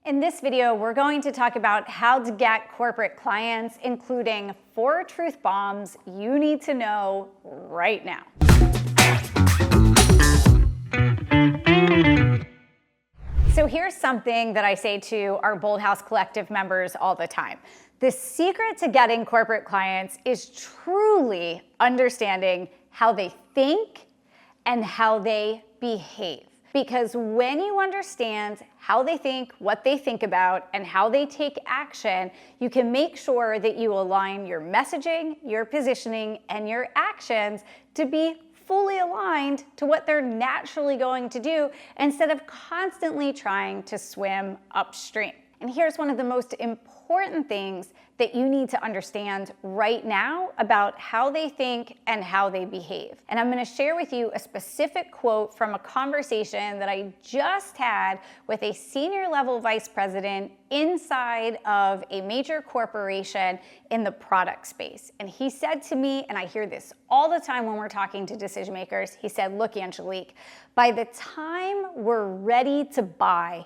In this video, we're going to talk about how to get corporate clients, including 4 truth bombs you need to know right now. So here's something that I say to our Bold House Collective members all the time. The secret to getting corporate clients is truly understanding how they think and how they behave. Because when you understand how they think, what they think about, and how they take action, you can make sure that you align your messaging, your positioning, and your actions to be fully aligned to what they're naturally going to do instead of constantly trying to swim upstream. And here's one of the most important things that you need to understand right now about how they think and how they behave. And I'm going to share with you a specific quote from a conversation that I just had with a senior level vice president inside of a major corporation in the product space. And he said to me, and I hear this all the time when we're talking to decision makers, he said, "Look, Angelique, by the time we're ready to buy,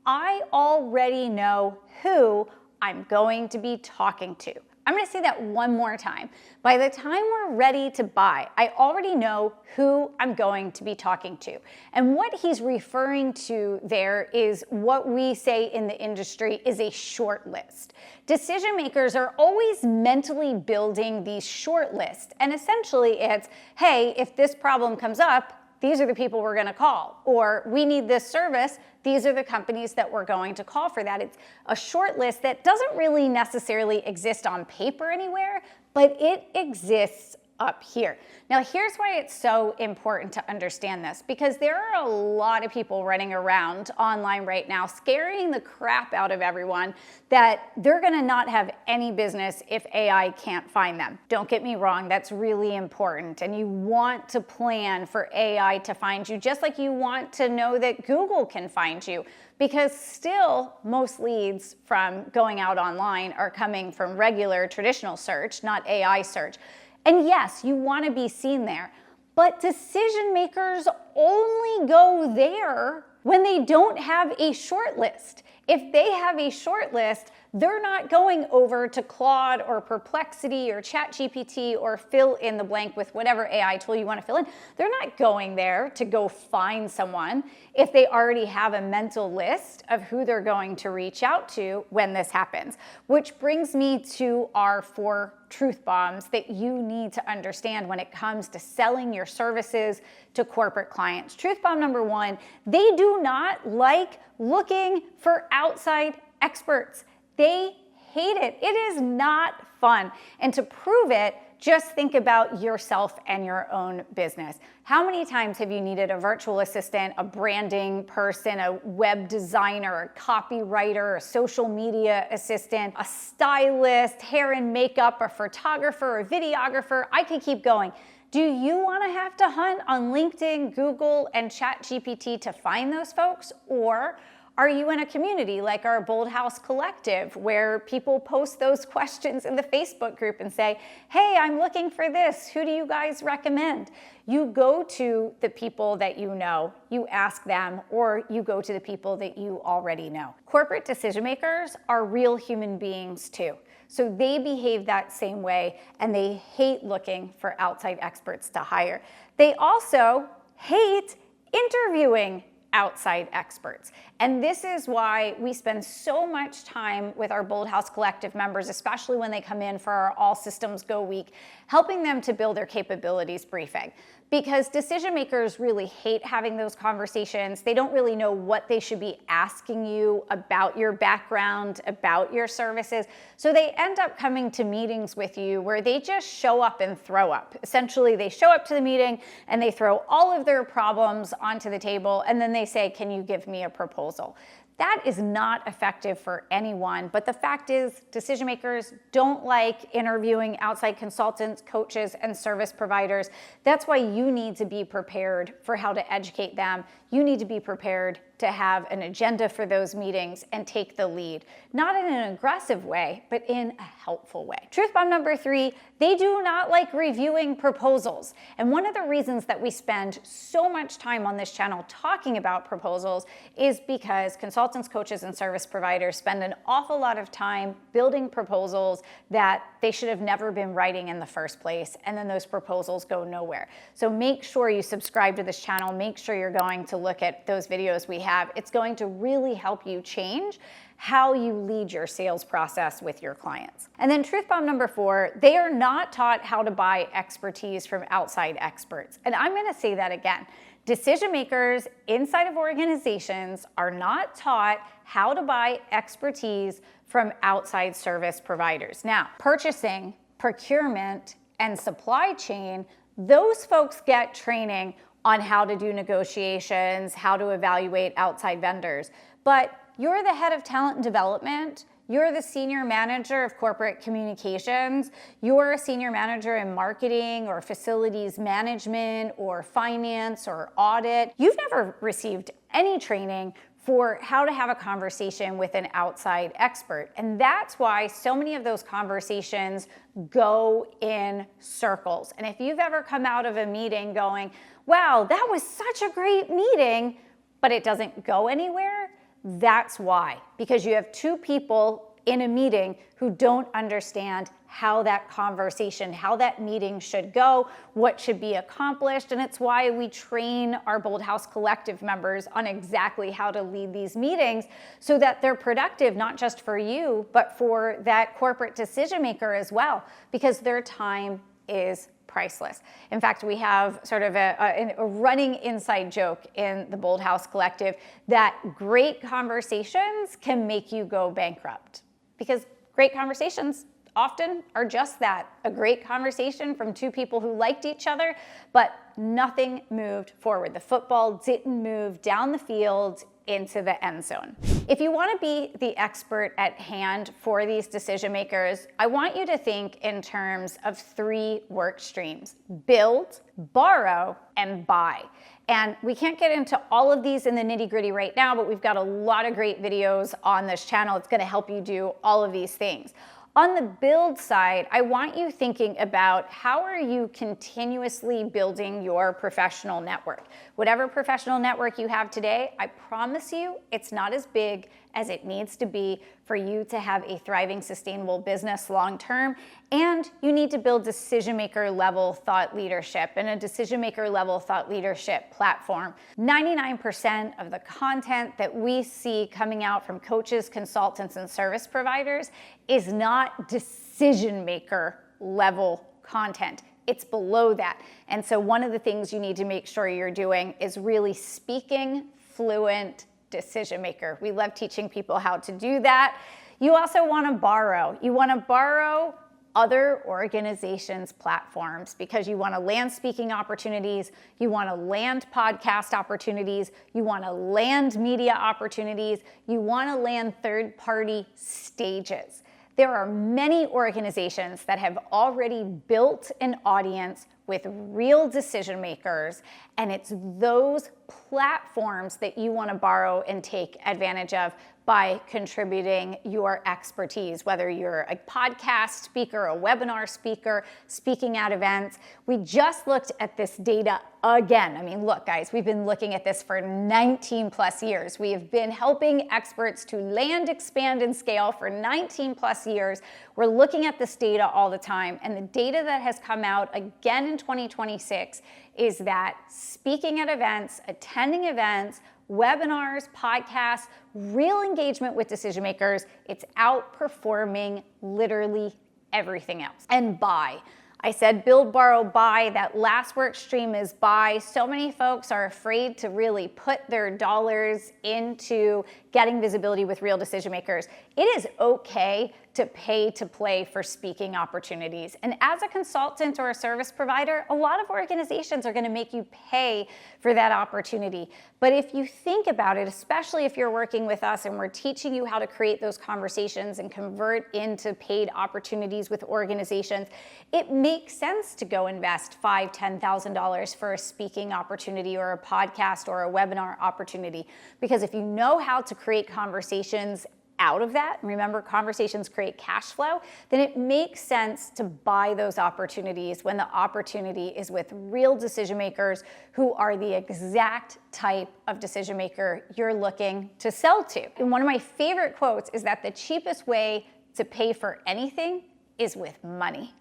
I already know who I'm going to be talking to." I'm going to say that one more time. By the time we're ready to buy, I already know who I'm going to be talking to. And what he's referring to there is what we say in the industry is a short list. Decision makers are always mentally building these short lists. And essentially it's, hey, if this problem comes up, these are the people we're going to call. Or we need this service, these are the companies that we're going to call for that. It's a short list that doesn't really necessarily exist on paper anywhere, but it exists up here. Now, here's why it's so important to understand this, because there are a lot of people running around online right now scaring the crap out of everyone that they're going to not have any business if AI can't find them. Don't get me wrong, that's really important, and you want to plan for AI to find you just like you want to know that Google can find you, because still most leads from going out online are coming from regular traditional search, not AI search. And yes, you want to be seen there, but decision makers only go there when they don't have a short list. If they have a short list, they're not going over to Claude or Perplexity or ChatGPT or fill in the blank with whatever AI tool you want to fill in. They're not going there to go find someone if they already have a mental list of who they're going to reach out to when this happens. Which brings me to our 4 truth bombs that you need to understand when it comes to selling your services to corporate clients. Truth bomb number 1, they do not like looking for outside experts. They hate it. It is not fun. And to prove it, just think about yourself and your own business. How many times have you needed a virtual assistant, a branding person, a web designer, a copywriter, a social media assistant, a stylist, hair and makeup, a photographer, a videographer? I could keep going. Do you want to have to hunt on LinkedIn, Google, and ChatGPT to find those folks? Or are you in a community like our Bold House Collective where people post those questions in the Facebook group and say, hey, I'm looking for this. Who do you guys recommend? You go to the people that you know, you ask them, or you go to the people that you already know. Corporate decision makers are real human beings too. So they behave that same way, and they hate looking for outside experts to hire. They also hate interviewing outside experts. And this is why we spend so much time with our Bold House Collective members, especially when they come in for our All Systems Go week, helping them to build their capabilities briefing. Because decision makers really hate having those conversations. They don't really know what they should be asking you about your background, about your services. So they end up coming to meetings with you where they just show up and throw up. Essentially, they show up to the meeting and they throw all of their problems onto the table, and then they say, can you give me a proposal? That is not effective for anyone, but the fact is decision makers don't like interviewing outside consultants, coaches, and service providers. That's why you need to be prepared for how to educate them. You need to be prepared to have an agenda for those meetings and take the lead. Not in an aggressive way, but in a helpful way. Truth bomb number 3, they do not like reviewing proposals. And one of the reasons that we spend so much time on this channel talking about proposals is because consultants, coaches, and service providers spend an awful lot of time building proposals that they should have never been writing in the first place, and then those proposals go nowhere. So make sure you subscribe to this channel, make sure you're going to look at those videos we have. It's going to really help you change how you lead your sales process with your clients. And then truth bomb number 4, they are not taught how to buy expertise from outside experts. And I'm gonna say that again. Decision makers inside of organizations are not taught how to buy expertise from outside service providers. Now, purchasing, procurement, and supply chain, those folks get training on how to do negotiations, how to evaluate outside vendors. But you're the head of talent and development, you're the senior manager of corporate communications, you're a senior manager in marketing or facilities management or finance or audit. You've never received any training for how to have a conversation with an outside expert. And that's why so many of those conversations go in circles. And if you've ever come out of a meeting going, wow, that was such a great meeting, but it doesn't go anywhere, that's why. Because you have two people in a meeting who don't understand how that conversation, how that meeting should go, what should be accomplished, and it's why we train our Bold House Collective members on exactly how to lead these meetings so that they're productive, not just for you, but for that corporate decision maker as well, because their time is priceless. In fact, we have sort of a running inside joke in the Bold House Collective that great conversations can make you go bankrupt, because great conversations often are just that, a great conversation from two people who liked each other, but nothing moved forward. The football didn't move down the field into the end zone. If you want to be the expert at hand for these decision makers, I want you to think in terms of 3 work streams: build, borrow, and buy. And we can't get into all of these in the nitty-gritty right now, but we've got a lot of great videos on this channel. It's going to help you do all of these things. On the build side, I want you thinking about how are you continuously building your professional network. Whatever professional network you have today, I promise you it's not as big as it needs to be for you to have a thriving, sustainable business long term. And you need to build decision maker level thought leadership and a decision maker level thought leadership platform. 99% of the content that we see coming out from coaches, consultants, and service providers is not decision maker level content. It's below that. And so one of the things you need to make sure you're doing is really speaking fluent decision maker. We love teaching people how to do that. You also want to borrow. You want to borrow other organizations' platforms because you want to land speaking opportunities, you want to land podcast opportunities, you want to land media opportunities, you want to land third-party stages. There are many organizations that have already built an audience with real decision makers, and it's those platforms that you want to borrow and take advantage of by contributing your expertise, whether you're a podcast speaker, a webinar speaker, speaking at events. We just looked at this data again. I mean, look, guys, we've been looking at this for 19 plus years. We have been helping experts to land, expand, and scale for 19 plus years. We're looking at this data all the time, and the data that has come out again in 2026 is that speaking at events, attending events, webinars, podcasts, real engagement with decision makers, it's outperforming literally everything else. And buy. I said build, borrow, buy. That last work stream is buy. So many folks are afraid to really put their dollars into getting visibility with real decision makers, it is okay to pay to play for speaking opportunities. And as a consultant or a service provider, a lot of organizations are going to make you pay for that opportunity. But if you think about it, especially if you're working with us and we're teaching you how to create those conversations and convert into paid opportunities with organizations, it makes sense to go invest $5,000, $10,000 for a speaking opportunity or a podcast or a webinar opportunity. Because if you know how to create conversations out of that, remember conversations create cash flow, then it makes sense to buy those opportunities when the opportunity is with real decision makers who are the exact type of decision maker you're looking to sell to. And one of my favorite quotes is that the cheapest way to pay for anything is with money.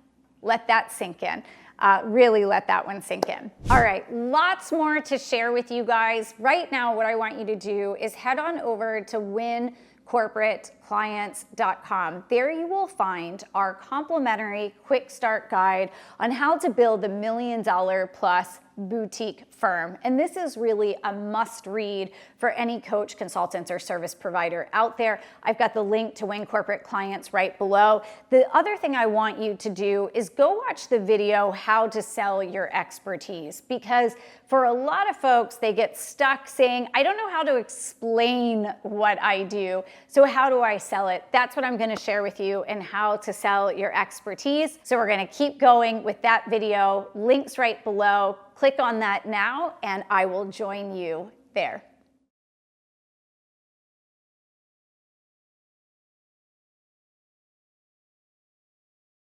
Let that sink in. Really let that one sink in. All right, lots more to share with you guys. Right now, what I want you to do is head on over to wincorporateclients.com. There you will find our complimentary quick start guide on how to build a $1 million plus boutique firm. And this is really a must read for any coach, consultant, or service provider out there. I've got the link to Win Corporate Clients right below. The other thing I want you to do is go watch the video, How to Sell Your Expertise, because for a lot of folks, they get stuck saying, I don't know how to explain what I do, so how do I sell it? That's what I'm going to share with you in How to Sell Your Expertise. So we're going to keep going with that video. Links right below. Click on that now, and I will join you there.